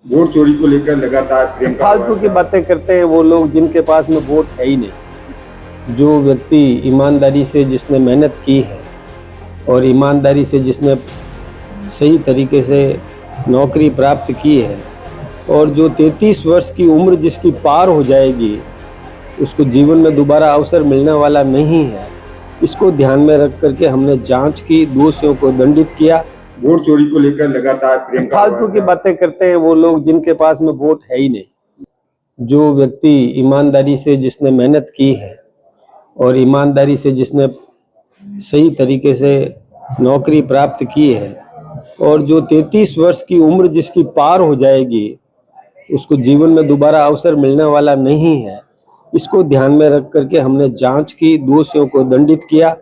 Vote चोरी को लेकर लगातार फालतू की बातें करते हैं वो लोग जिनके पास में वोट है ही नहीं। जो व्यक्ति ईमानदारी से जिसने मेहनत की है और ईमानदारी से जिसने सही तरीके से नौकरी प्राप्त की है और जो 33 वर्ष की उम्र जिसकी पार हो जाएगी उसको जीवन में दोबारा अवसर मिलने वाला नहीं है। इसको ध्यान में रख करके हमने जांच की, दोषियों को दंडित किया। वोट चोरी को लेकर लगातार फालतू की बातें करते हैं वो लोग जिनके पास में वोट है ही नहीं। जो व्यक्ति ईमानदारी से जिसने मेहनत की है और ईमानदारी से जिसने सही तरीके से नौकरी प्राप्त की है और जो 33 वर्ष की उम्र जिसकी पार हो जाएगी उसको जीवन में दोबारा अवसर मिलने वाला नहीं है। इसको ध्यान में रख करके हमने जांच की, दोषियों को दंडित किया,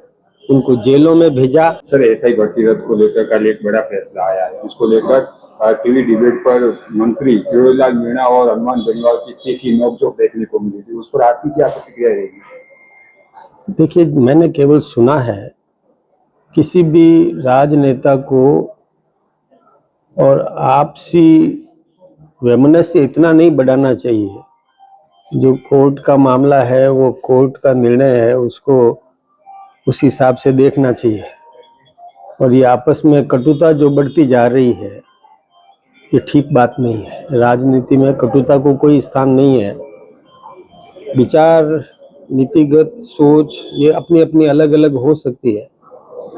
उनको जेलों में भेजा। सर, एसआई भर्ती रद्द को लेकर कल एक बड़ा फैसला आया है, जिसको लेकर टीवी डिबेट पर मंत्री किरोड़ीलाल मीणा और हनुमान बेनीवाल की तीखी नोकझोंक देखने को मिली थी। उस पर आपकी क्या प्रतिक्रिया रहेगी? देखिए, मैंने केवल सुना है, किसी भी राजनेता को और आपसी वैमनस्य इतना नहीं बढ़ाना चाहिए। जो कोर्ट का मामला है वो कोर्ट का निर्णय है, उसको उस हिसाब से देखना चाहिए। और ये आपस में कटुता जो बढ़ती जा रही है ये ठीक बात नहीं है। राजनीति में कटुता को कोई स्थान नहीं है। विचार, नीतिगत सोच ये अपनी अपनी अलग अलग हो सकती है,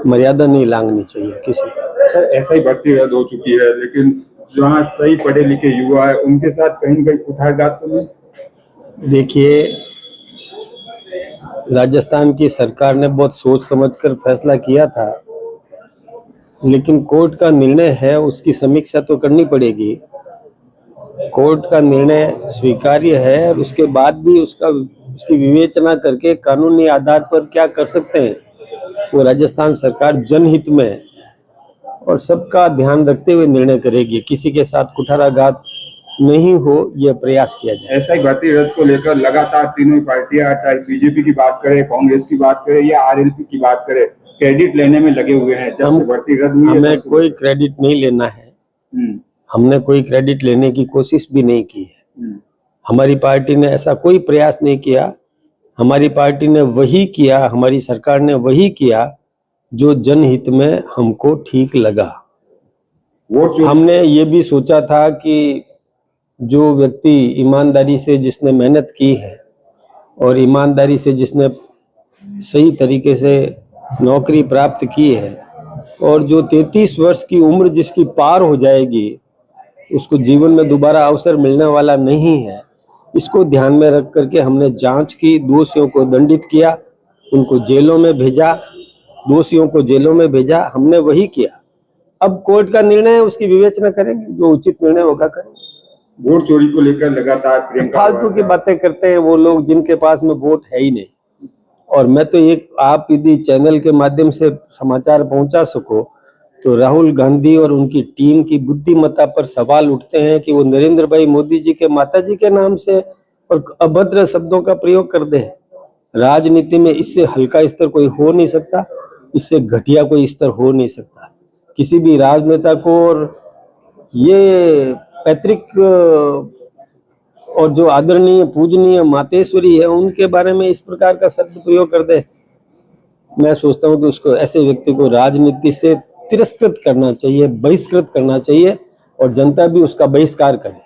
मर्यादा नहीं लांघनी चाहिए किसी को। सर, एसआई भर्ती रद्द हो चुकी है, लेकिन जहाँ सही पढ़े लिखे युवा है उनके साथ कहीं कहीं कुठारघात तो नहीं? देखिए, राजस्थान की सरकार ने बहुत सोच समझकर फैसला किया था, लेकिन कोर्ट का निर्णय है, उसकी समीक्षा तो करनी पड़ेगी। कोर्ट का निर्णय स्वीकार्य है और उसके बाद भी उसकी विवेचना करके कानूनी आधार पर क्या कर सकते हैं वो राजस्थान सरकार जनहित में और सबका ध्यान रखते हुए निर्णय करेगी। किसी के साथ कुठाराघात नहीं हो यह प्रयास किया जाए। एसआई भर्ती रद्द को लेकर लगातार तीनों पार्टियां, चाहे बीजेपी की बात करें, कांग्रेस की बात करें या आरएलपी की बात करें, क्रेडिट लेने में लगे हुए हैं। जब भर्ती रद्द हुई है हमें कोई क्रेडिट नहीं लेना है। हमने कोई क्रेडिट लेने की कोशिश भी नहीं की है। हमारी पार्टी ने ऐसा कोई प्रयास नहीं किया। हमारी पार्टी ने वही किया, हमारी सरकार ने वही किया जो जनहित में हमको ठीक लगा। हमने ये भी सोचा था कि जो व्यक्ति ईमानदारी से जिसने मेहनत की है और ईमानदारी से जिसने सही तरीके से नौकरी प्राप्त की है और जो 33 वर्ष की उम्र जिसकी पार हो जाएगी उसको जीवन में दोबारा अवसर मिलने वाला नहीं है। इसको ध्यान में रख करके हमने जांच की, दोषियों को दंडित किया, उनको जेलों में भेजा, दोषियों को जेलों में भेजा। हमने वही किया। अब कोर्ट का निर्णय है, उसकी विवेचना करेंगे, जो उचित निर्णय होगा करेंगे। वोट चोरी को लेकर लगातार फालतू की बातें करते हैं वो लोग जिनके पास में वोट है ही नहीं। और मैं तो एक, आप यदि चैनल के माध्यम से समाचार पहुंचा सको तो राहुल गांधी और उनकी टीम की बुद्धिमत्ता पर सवाल उठते हैं कि वो नरेंद्र भाई मोदी जी के माताजी के नाम से और अभद्र शब्दों का प्रयोग कर दे। राजनीति में इससे हल्का स्तर कोई हो नहीं सकता, इससे घटिया कोई स्तर हो नहीं सकता। किसी भी राजनेता को और ये पैतृक और जो आदरणीय पूजनीय मातेश्वरी है उनके बारे में इस प्रकार का शब्द प्रयोग कर दे, मैं सोचता हूँ कि उसको, ऐसे व्यक्ति को राजनीति से तिरस्कृत करना चाहिए, बहिष्कृत करना चाहिए और जनता भी उसका बहिष्कार करे।